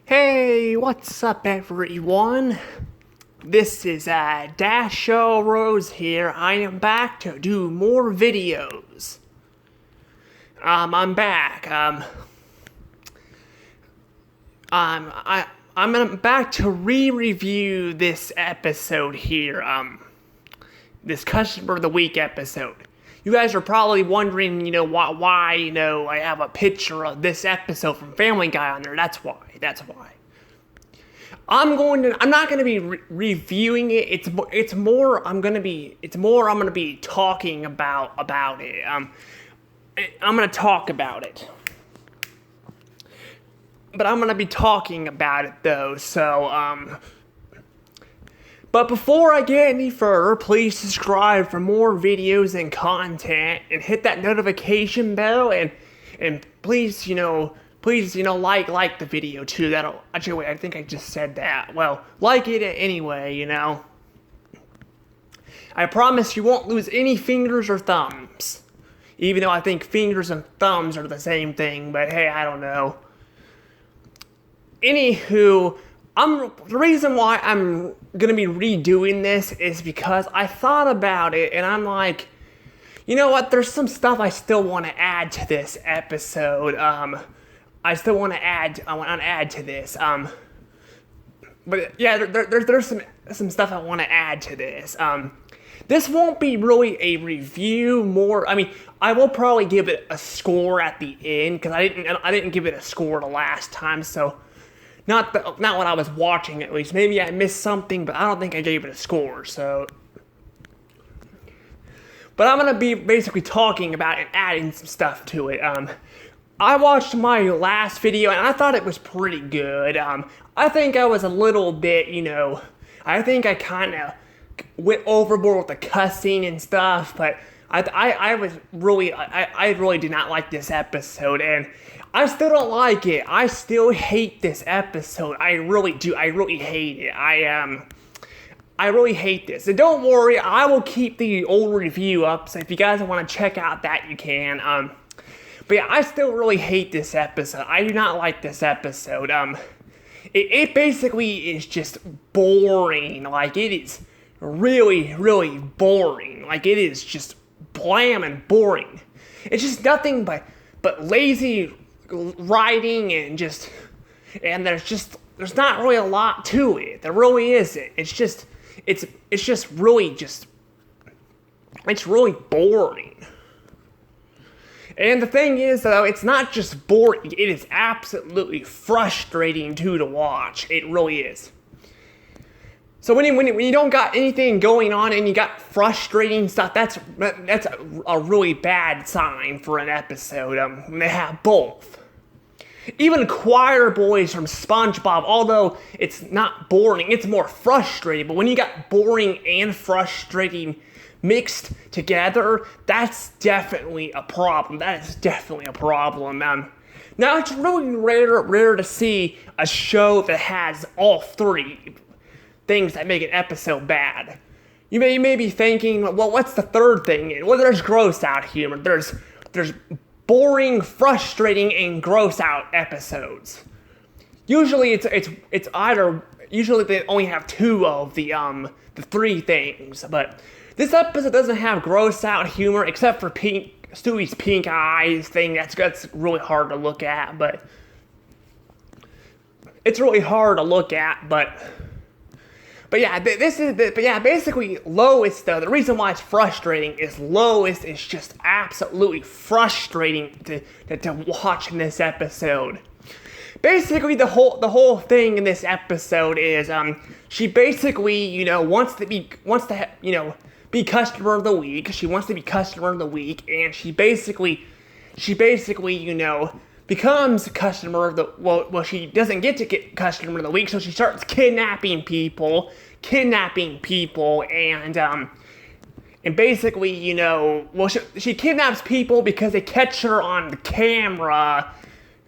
Hey, what's up everyone? This is Dasho Rose here. I am back to do more videos. I'm back. I'm back to re-review this episode here. This Customer of the Week episode. You guys are probably wondering, why, I have a picture of this episode from Family Guy on there. That's why. I'm not gonna be reviewing it. It's more I'm gonna be talking about it. I'm gonna talk about it. But I'm gonna be talking about it though, but before I get any further, please subscribe for more videos and content, and hit that notification bell, and please, like the video too. Actually, wait, I think I just said that. Well, like it anyway, I promise you won't lose any fingers or thumbs. Even though I think fingers and thumbs are the same thing, but hey, I don't know. Anywho, the reason why I'm gonna be redoing this is because I thought about it and I'm like, you know what? There's some stuff I still want to add to this episode. I want to add to this. But yeah, there's some stuff I want to add to this. This won't be really a review. I will probably give it a score at the end because I didn't give it a score the last time, so. Not when I was watching, at least. Maybe I missed something, but I don't think I gave it a score, so. But I'm gonna be basically talking about and adding some stuff to it. I watched my last video, and I thought it was pretty good. I think I was a little bit, I think I kind of went overboard with the cussing and stuff, but I really did not like this episode, and I still don't like it. I still hate this episode. I really do. I really hate it. I really hate this. And don't worry, I will keep the old review up, so if you guys want to check out that, you can. But yeah, I still really hate this episode. I do not like this episode. It basically is just boring. Like, it is really, really boring. Like, it is just blam and boring. It's just nothing but lazy writing and there's not really a lot to it. There really isn't. It's really boring. And the thing is, though, it's not just boring. It is absolutely frustrating to watch. It really is. So when you don't got anything going on and you got frustrating stuff, that's a really bad sign for an episode. They have both. Even Choir Boys from SpongeBob, although it's not boring, it's more frustrating. But when you got boring and frustrating mixed together, that's definitely a problem. That is definitely a problem. Now it's really rare to see a show that has all three things that make an episode bad. You may be thinking, well, what's the third thing? Well, there's gross out humor. There's boring, frustrating, and gross out episodes. Usually usually they only have two of the three things, but this episode doesn't have gross out humor except for Stewie's pink eyes thing. That's really hard to look at, but it's really hard to look at, but yeah, basically Lois, though, the reason why it's frustrating is Lois is just absolutely frustrating to watch in this episode. Basically, the whole thing in this episode is she basically, wants to be customer of the week. She wants to be customer of the week, and she basically, becomes customer of the, well, she doesn't get to get customer of the week, so she starts kidnapping people, and basically, she kidnaps people because they catch her on the camera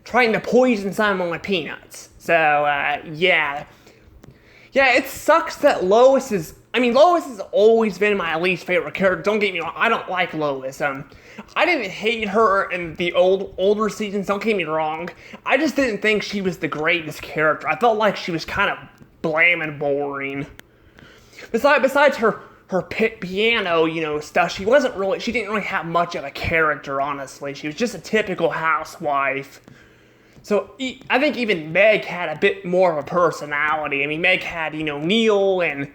trying to poison someone with peanuts. So, yeah, it sucks that Lois is I mean, Lois has always been my least favorite character. Don't get me wrong, I don't like Lois. I didn't hate her in the older seasons. Don't get me wrong. I just didn't think she was the greatest character. I felt like she was kind of bland and boring. Besides her piano, stuff, she didn't really have much of a character, honestly. She was just a typical housewife. So I think even Meg had a bit more of a personality. I mean, Meg had, Neil and,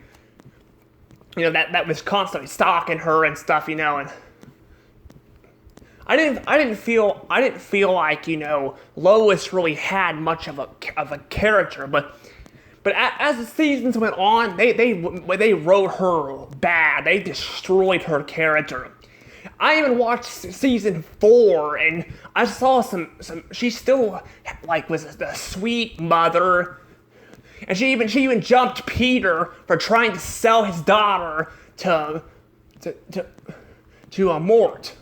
that was constantly stalking her and stuff, and I didn't feel like, Lois really had much of a character, but as the seasons went on, they wrote her bad. They destroyed her character. I even watched season 4, and I saw some. She still was a sweet mother, and she even jumped Peter for trying to sell his daughter to a Mort.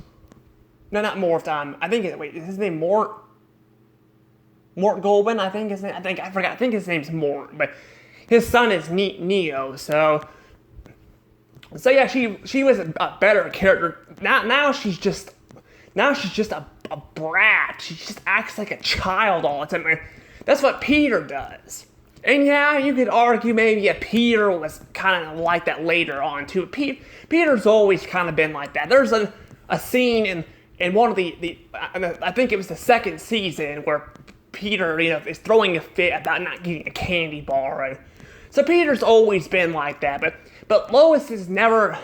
No, not Mort. I think is his name Mort? Mort Goldman, I think his name. I forgot. I think his name's Mort, but his son is Neo. So yeah, she was a better character. Now she's just a brat. She just acts like a child all the time. And that's what Peter does. And yeah, you could argue maybe Peter was kind of like that later on too. Peter's always kind of been like that. There's a scene in one of the I think it was the second season where Peter, is throwing a fit about not getting a candy bar. Right? So Peter's always been like that, but Lois has never,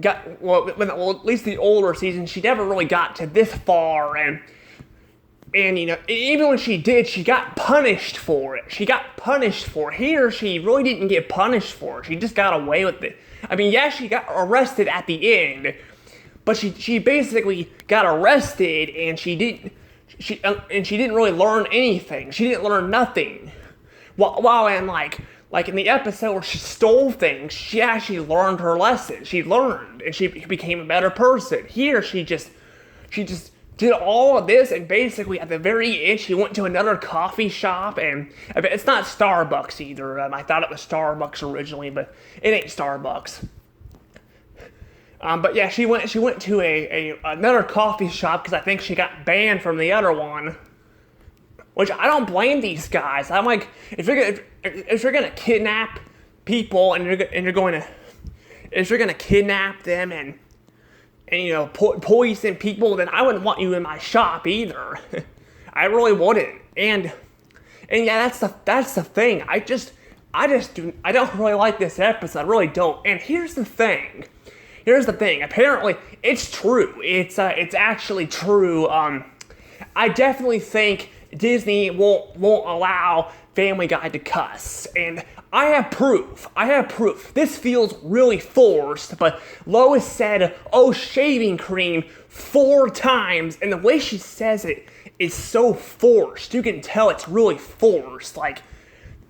got, well, at least the older seasons, she never really got to this far, and even when she did, she got punished for it. Here, she really didn't get punished for it. She just got away with it. I mean, yeah, she got arrested at the end, but she basically got arrested, and she didn't really learn anything. She didn't learn nothing. While in in the episode where she stole things, she actually learned her lesson. She learned, and she became a better person. Here, she just did all of this, and basically at the very end, she went to another coffee shop, and it's not Starbucks either. I thought it was Starbucks originally, but it ain't Starbucks. But yeah, she went to another coffee shop because I think she got banned from the other one. Which I don't blame these guys. I'm like, if you're gonna kidnap people and you're gonna kidnap them and poison people, then I wouldn't want you in my shop either. I really wouldn't. And yeah, that's the thing. I don't really like this episode. I really don't. And here's the thing. Apparently, it's true. It's actually true. I definitely think Disney won't allow Family Guy to cuss, and I have proof. This feels really forced, but Lois said, "Oh, shaving cream" 4 times, and the way she says it is so forced. You can tell it's really forced. Like,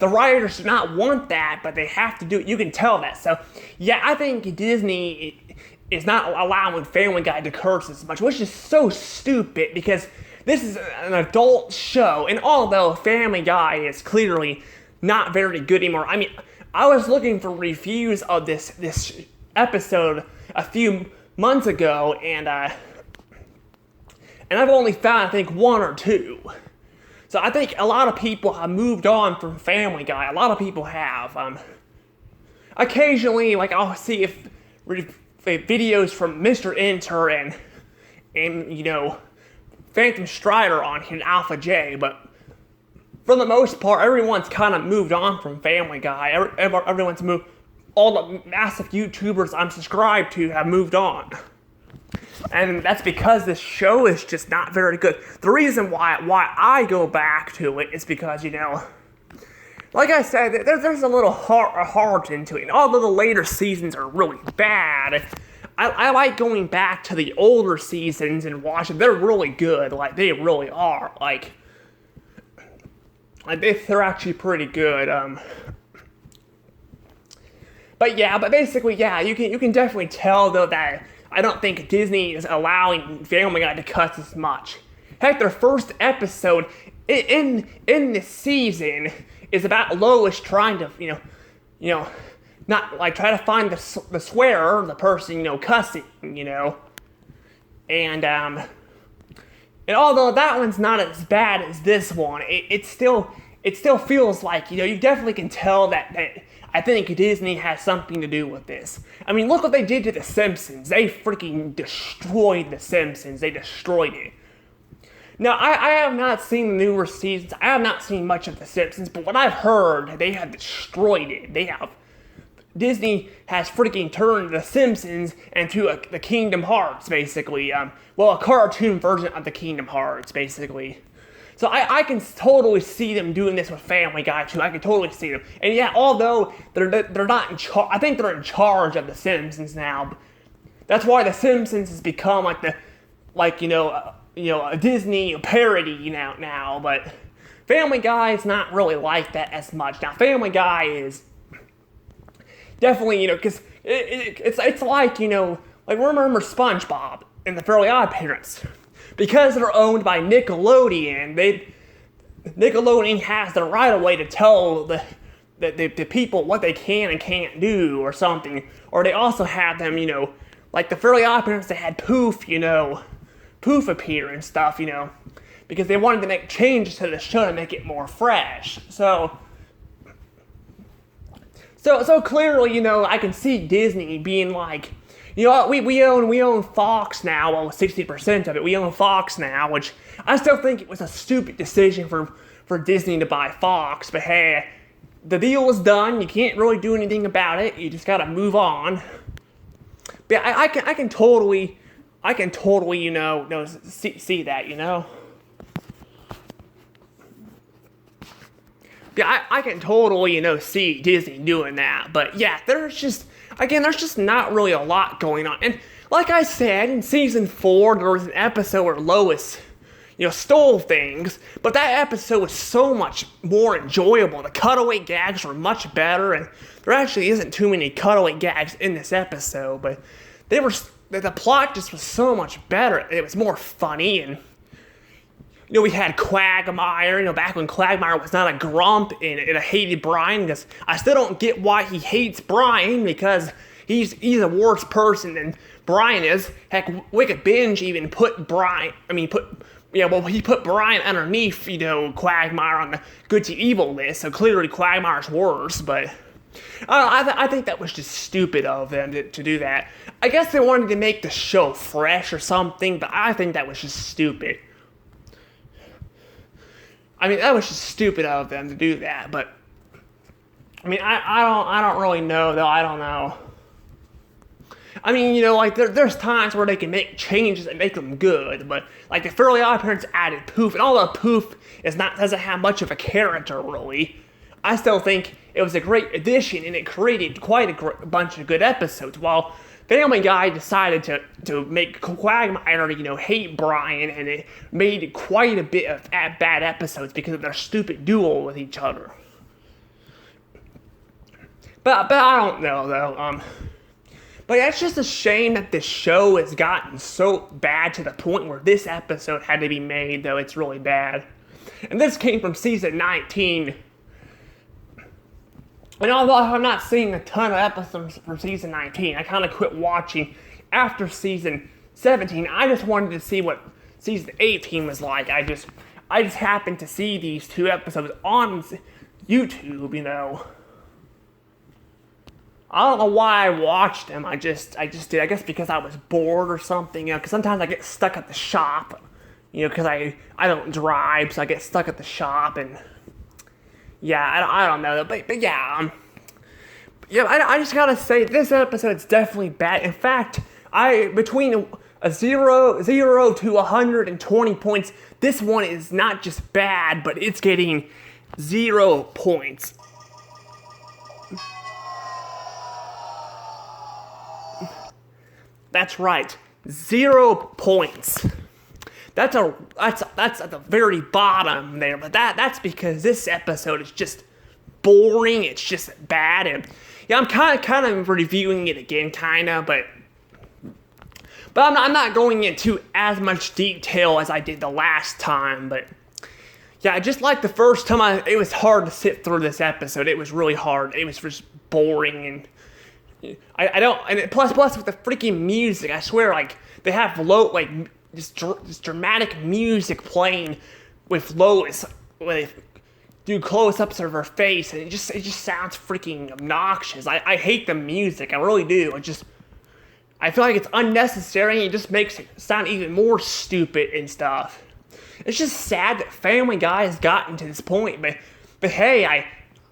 the writers do not want that, but they have to do it. You can tell that. So, yeah, I think Disney is not allowing Family Guy to curse as much, which is so stupid because this is an adult show, and although Family Guy is clearly not very good anymore, I mean, I was looking for reviews of this episode a few months ago, and I've only found, I think, 1 or 2. So I think a lot of people have moved on from Family Guy. A lot of people have. Occasionally, I'll see if videos from Mr. Enter and Phantom Strider on here, and Alpha J, but for the most part, everyone's kind of moved on from Family Guy. Everyone's moved. All the massive YouTubers I'm subscribed to have moved on. And that's because this show is just not very good. The reason why I go back to it is because, like I said, there's a little heart into it. And although the later seasons are really bad, I like going back to the older seasons and watching. They're really good. They really are. They're actually pretty good. But basically, you can definitely tell though that I don't think Disney is allowing Family Guy to cuss as much. Heck, their first episode in this season is about Lois trying to, not like try to find the swearer, the person cussing, and although that one's not as bad as this one, it still feels like you definitely can tell that I think Disney has something to do with this. I mean, look what they did to The Simpsons. They freaking destroyed The Simpsons. They destroyed it. Now, I have not seen the newer seasons. I have not seen much of The Simpsons, but what I've heard, they have destroyed it. Disney has freaking turned The Simpsons into the Kingdom Hearts, basically. A cartoon version of the Kingdom Hearts, basically. So I can totally see them doing this with Family Guy too. I can totally see them. And yeah, although they're not in charge, I think they're in charge of The Simpsons now. That's why The Simpsons has become a Disney parody now. But Family Guy is not really like that as much. Now Family Guy is definitely because it's like remember SpongeBob and the Fairly Odd Parents. Because they're owned by Nickelodeon, Nickelodeon has the right of way to tell the people what they can and can't do or something. Or they also have them, like the Fairly Odd Parents, they had Poof appear and stuff, because they wanted to make changes to the show to make it more fresh. So clearly, I can see Disney being like, we own Fox now, 60% of it. We own Fox now, which I still think it was a stupid decision for Disney to buy Fox, but hey, the deal is done. You can't really do anything about it. You just gotta move on. But I can totally, see that, Yeah, I can totally, see Disney doing that. But yeah, there's just not really a lot going on. And like I said, in season 4, there was an episode where Lois, stole things. But that episode was so much more enjoyable. The cutaway gags were much better. And there actually isn't too many cutaway gags in this episode. But the plot just was so much better. It was more funny and we had Quagmire, back when Quagmire was not a grump and hated Brian, because I still don't get why he hates Brian, because he's a worse person than Brian is. Heck, Wicked Binge even put he put Brian underneath, Quagmire on the good to evil list, so clearly Quagmire's worse, but I think that was just stupid of them to do that. I guess they wanted to make the show fresh or something, but I think that was just stupid. I mean, that was just stupid of them to do that, but I mean, I don't really know, though. I don't know. I mean, there's times where they can make changes and make them good, but like the Fairly Odd Parents added Poof, and although Poof doesn't have much of a character really, I still think it was a great addition, and it created quite a bunch of good episodes. While Family Guy decided to make Quagmire, hate Brian, and it made quite a bit of bad episodes because of their stupid duel with each other. But I don't know, though. But it's just a shame that this show has gotten so bad to the point where this episode had to be made, though it's really bad. And this came from season 19. And although I'm not seeing a ton of episodes from season 19, I kind of quit watching after season 17. I just wanted to see what season 18 was like. I just happened to see these 2 episodes on YouTube, I don't know why I watched them. I just did. I guess because I was bored or something, because sometimes I get stuck at the shop, because I don't drive, so I get stuck at the shop, and yeah, I don't know, but yeah, I just gotta say, this episode's definitely bad. In fact, between a 0 to 120 points, this one is not just bad, but it's getting 0 points. That's right, 0 points. That's at the very bottom there, but that's because this episode is just boring. It's just bad, and yeah, I'm kind of reviewing it again, but I'm not going into as much detail as I did the last time. But yeah, just like the first time, it was hard to sit through this episode. It was really hard. It was just boring, and I don't, and plus with the freaking music, I swear, like, they have this dramatic music playing with Lois, when they do close-ups of her face, and it just sounds freaking obnoxious. I hate the music, I really do. I feel like it's unnecessary, and it just makes it sound even more stupid and stuff. It's just sad that Family Guy has gotten to this point, but hey,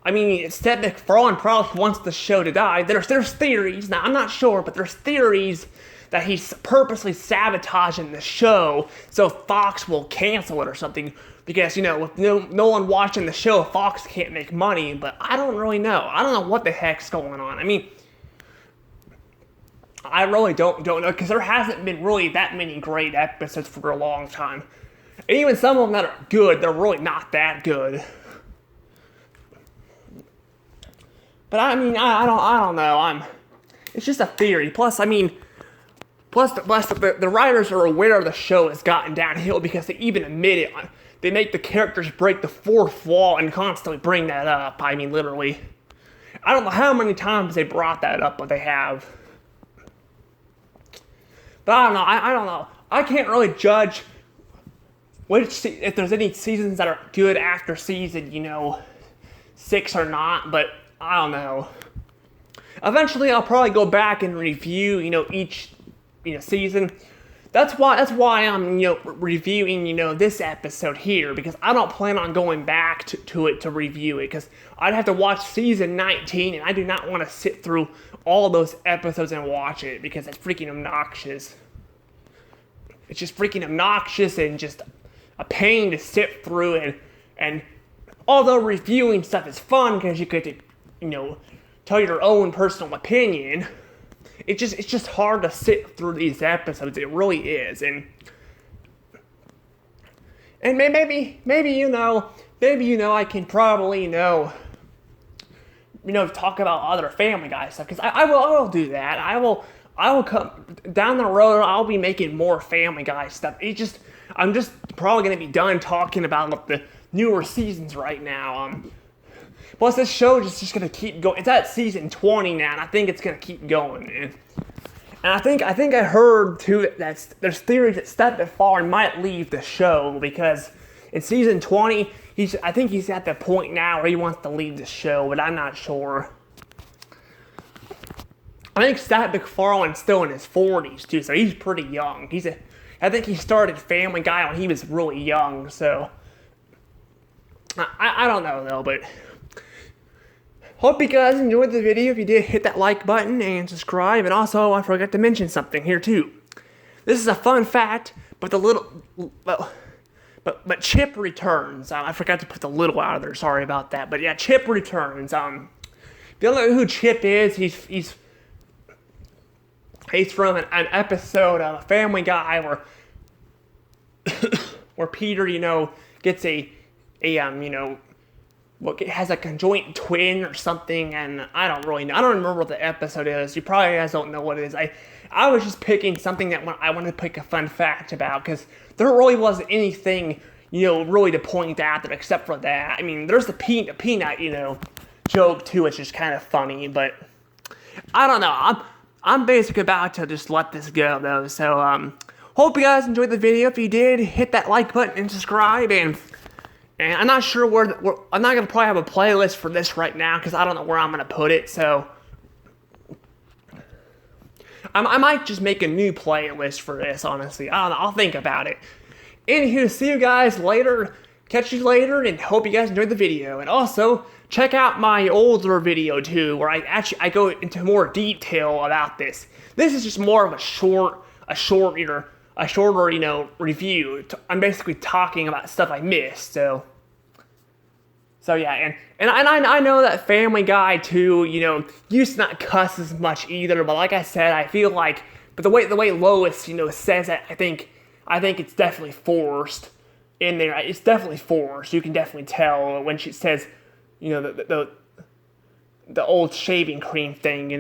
I mean, Seth MacFarlane probably wants the show to die. There's theories, now I'm not sure, but there's theories that he's purposely sabotaging the show so Fox will cancel it or something. Because, with no one watching the show, Fox can't make money, but I don't really know. I don't know what the heck's going on. I mean, I really don't know, because there hasn't been really that many great episodes for a long time. And even some of them that are good, they're really not that good. But I mean, I don't know. It's just a theory. Plus, the writers are aware the show has gotten downhill because they even admit it. They make the characters break the fourth wall and constantly bring that up. I mean, literally. I don't know how many times they brought that up, but they have. But I don't know. I don't know. I can't really judge if there's any seasons that are good after season, 6 or not, but I don't know. Eventually, I'll probably go back and review, each, season. That's why I'm, reviewing, this episode here, because I don't plan on going back to it to review it, because I'd have to watch season 19, and I do not want to sit through all those episodes and watch it, because it's freaking obnoxious. It's just freaking obnoxious and just a pain to sit through, and although reviewing stuff is fun, because you get to, tell your own personal opinion, it's just hard to sit through these episodes. It really is, and maybe I can probably talk about other Family Guy stuff, because I will do that. I will come down the road. I'll be making more Family Guy stuff. I'm just probably gonna be done talking about the newer seasons right now. Plus, this show is just gonna keep going. It's at season 20 now, and I think it's gonna keep going. And I think I heard too that there's theories that Seth MacFarlane might leave the show, because in season 20, I think he's at the point now where he wants to leave the show, but I'm not sure. I think Seth MacFarlane's still in his 40s too, so he's pretty young. I think he started Family Guy when he was really young, so I don't know though, but hope you guys enjoyed the video. If you did, hit that like button and subscribe. And also, I forgot to mention something here too. This is a fun fact, but but Chip returns. I forgot to put the little out of there. Sorry about that. But yeah, Chip returns. If you don't know who Chip is, he's from an episode of Family Guy where Peter, gets has a conjoined twin or something, and I don't really know. I don't remember what the episode is. You probably guys don't know what it is. I was just picking something that I wanted to pick a fun fact about, because there really wasn't anything, really to point out that except for that. I mean, there's the peanut, joke too, which is kind of funny, but I don't know. I'm basically about to just let this go though. So hope you guys enjoyed the video. If you did, hit that like button and subscribe. And I'm not sure I'm not gonna probably have a playlist for this right now, because I don't know where I'm gonna put it. So I might just make a new playlist for this. Honestly, I don't know. I'll think about it. Anywho, see you guys later. Catch you later, and hope you guys enjoyed the video. And also, check out my older video too, where I go into more detail about this. This is just more of a shorter, review. I'm basically talking about stuff I missed. So yeah, and I know that Family Guy too, used to not cuss as much either. But like I said, I feel like, but the way Lois, says that, I think it's definitely forced in there. It's definitely forced. You can definitely tell when she says, the old shaving cream thing,